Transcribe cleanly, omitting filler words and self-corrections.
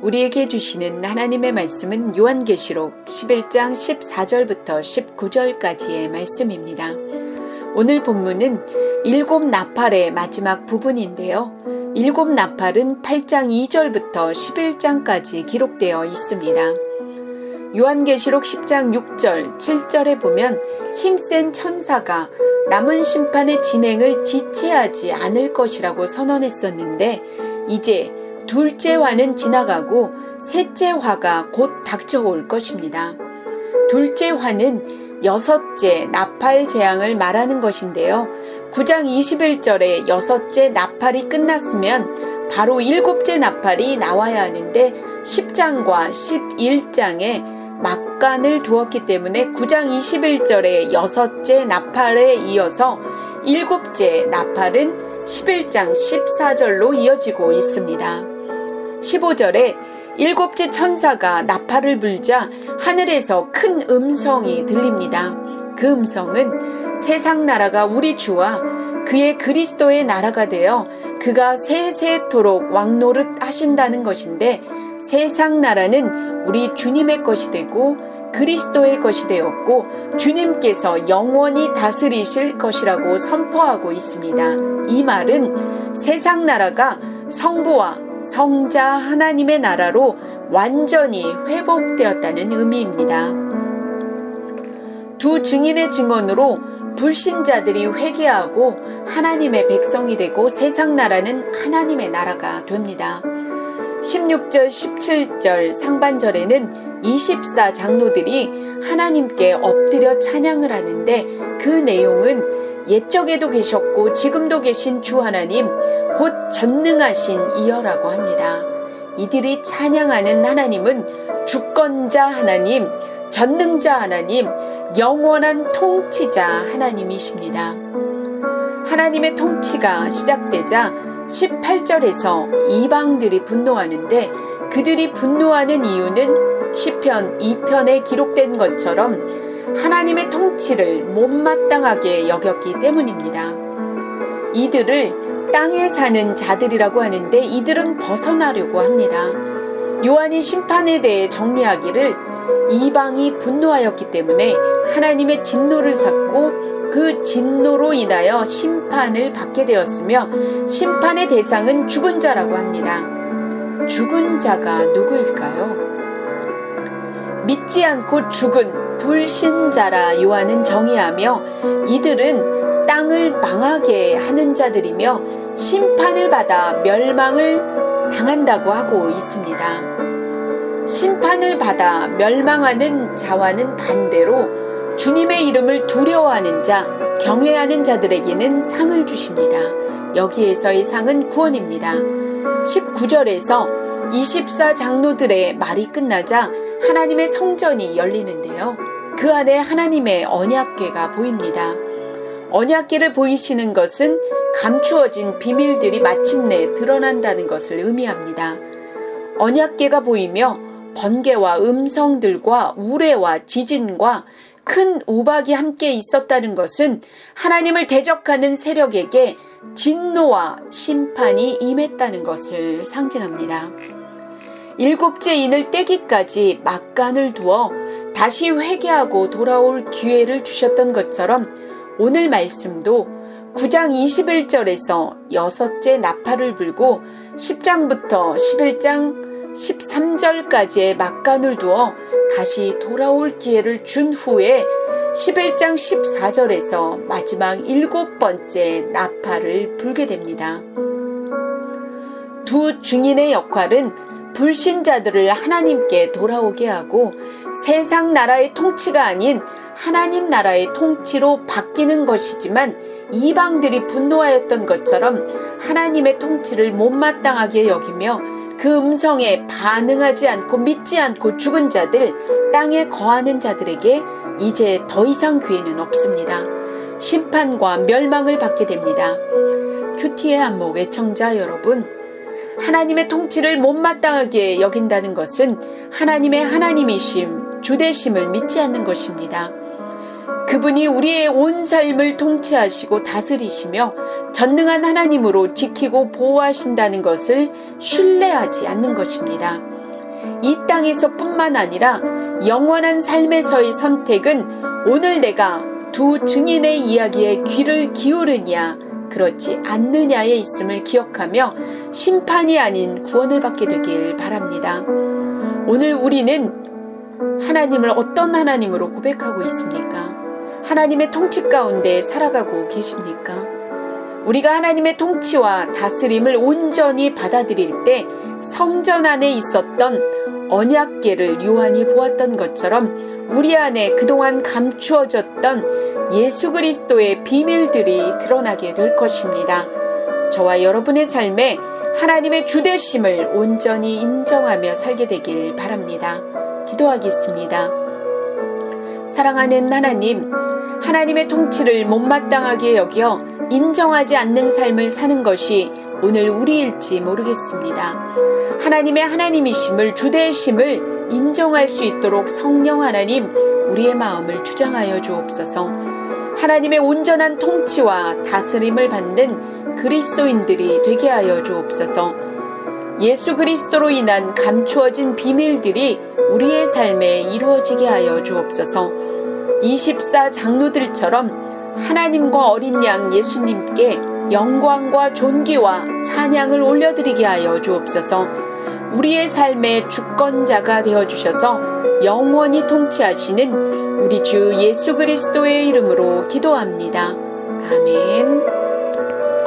우리에게 주시는 하나님의 말씀은 요한계시록 11장 14절부터 19절까지의 말씀입니다. 오늘 본문은 일곱 나팔의 마지막 부분인데요. 일곱 나팔은 8장 2절부터 11장까지 기록되어 있습니다. 요한계시록 10장 6절, 7절에 보면 힘센 천사가 남은 심판의 진행을 지체하지 않을 것이라고 선언했었는데 이제 둘째 화는 지나가고 셋째 화가 곧 닥쳐올 것입니다. 둘째 화는 여섯째 나팔 재앙을 말하는 것인데요. 9장 21절에 여섯째 나팔이 끝났으면 바로 일곱째 나팔이 나와야 하는데 10장과 11장에 막간을 두었기 때문에 9장 21절에 여섯째 나팔에 이어서 일곱째 나팔은 11장 14절로 이어지고 있습니다. 15절에 일곱째 천사가 나팔을 불자 하늘에서 큰 음성이 들립니다. 그 음성은 세상 나라가 우리 주와 그의 그리스도의 나라가 되어 그가 세세토록 왕노릇 하신다는 것인데 세상 나라는 우리 주님의 것이 되고 그리스도의 것이 되었고 주님께서 영원히 다스리실 것이라고 선포하고 있습니다. 이 말은 세상 나라가 성부와 성자 하나님의 나라로 완전히 회복되었다는 의미입니다. 두 증인의 증언으로 불신자들이 회개하고 하나님의 백성이 되고 세상 나라는 하나님의 나라가 됩니다. 16절 17절 상반절에는 24장로들이 하나님께 엎드려 찬양을 하는데 그 내용은 옛적에도 계셨고 지금도 계신 주 하나님 곧 전능하신 이여라고 합니다. 이들이 찬양하는 하나님은 주권자 하나님, 전능자 하나님, 영원한 통치자 하나님이십니다. 하나님의 통치가 시작되자 18절에서 이방들이 분노하는데 그들이 분노하는 이유는 시편 2편에 기록된 것처럼 하나님의 통치를 못마땅하게 여겼기 때문입니다. 이들을 땅에 사는 자들이라고 하는데 이들은 벗어나려고 합니다. 요한이 심판에 대해 정리하기를 이방이 분노하였기 때문에 하나님의 진노를 샀고 그 진노로 인하여 심판을 받게 되었으며 심판의 대상은 죽은 자라고 합니다. 죽은 자가 누구일까요? 믿지 않고 죽은 불신자라 요한은 정의하며 이들은 땅을 망하게 하는 자들이며 심판을 받아 멸망을 당한다고 하고 있습니다. 심판을 받아 멸망하는 자와는 반대로 주님의 이름을 두려워하는 자, 경외하는 자들에게는 상을 주십니다. 여기에서의 상은 구원입니다. 19절에서 24장로들의 말이 끝나자 하나님의 성전이 열리는데요. 그 안에 하나님의 언약궤가 보입니다. 언약궤를 보이시는 것은 감추어진 비밀들이 마침내 드러난다는 것을 의미합니다. 언약궤가 보이며 번개와 음성들과 우레와 지진과 큰 우박이 함께 있었다는 것은 하나님을 대적하는 세력에게 진노와 심판이 임했다는 것을 상징합니다. 일곱째 인을 떼기까지 막간을 두어 다시 회개하고 돌아올 기회를 주셨던 것처럼 오늘 말씀도 9장 21절에서 여섯째 나팔을 불고 10장부터 11장 13절까지의 막간을 두어 다시 돌아올 기회를 준 후에 11장 14절에서 마지막 일곱 번째 나팔을 불게 됩니다. 두 증인의 역할은 불신자들을 하나님께 돌아오게 하고 세상 나라의 통치가 아닌 하나님 나라의 통치로 바뀌는 것이지만 이방들이 분노하였던 것처럼 하나님의 통치를 못마땅하게 여기며 그 음성에 반응하지 않고 믿지 않고 죽은 자들, 땅에 거하는 자들에게 이제 더 이상 기회는 없습니다. 심판과 멸망을 받게 됩니다. 큐티의 안목 애청자 여러분, 하나님의 통치를 못마땅하게 여긴다는 것은 하나님의 하나님이심, 주되심을 믿지 않는 것입니다. 그분이 우리의 온 삶을 통치하시고 다스리시며 전능한 하나님으로 지키고 보호하신다는 것을 신뢰하지 않는 것입니다. 이 땅에서 뿐만 아니라 영원한 삶에서의 선택은 오늘 내가 두 증인의 이야기에 귀를 기울이냐 그렇지 않느냐에 있음을 기억하며 심판이 아닌 구원을 받게 되길 바랍니다. 오늘 우리는 하나님을 어떤 하나님으로 고백하고 있습니까? 하나님의 통치 가운데 살아가고 계십니까? 우리가 하나님의 통치와 다스림을 온전히 받아들일 때 성전 안에 있었던 언약궤를 요한이 보았던 것처럼 우리 안에 그동안 감추어졌던 예수 그리스도의 비밀들이 드러나게 될 것입니다. 저와 여러분의 삶에 하나님의 주되심을 온전히 인정하며 살게 되길 바랍니다. 기도하겠습니다. 사랑하는 하나님, 하나님의 통치를 못마땅하게 여겨 인정하지 않는 삶을 사는 것이 오늘 우리일지 모르겠습니다. 하나님의 하나님이심을, 주되심을 인정할 수 있도록 성령 하나님, 우리의 마음을 주장하여 주옵소서. 하나님의 온전한 통치와 다스림을 받는 그리스도인들이 되게 하여 주옵소서. 예수 그리스도로 인한 감추어진 비밀들이 우리의 삶에 이루어지게 하여 주옵소서. 24 장로들처럼 하나님과 어린 양 예수님께 영광과 존귀와 찬양을 올려드리게 하여 주옵소서. 우리의 삶의 주권자가 되어주셔서 영원히 통치하시는 우리 주 예수 그리스도의 이름으로 기도합니다. 아멘.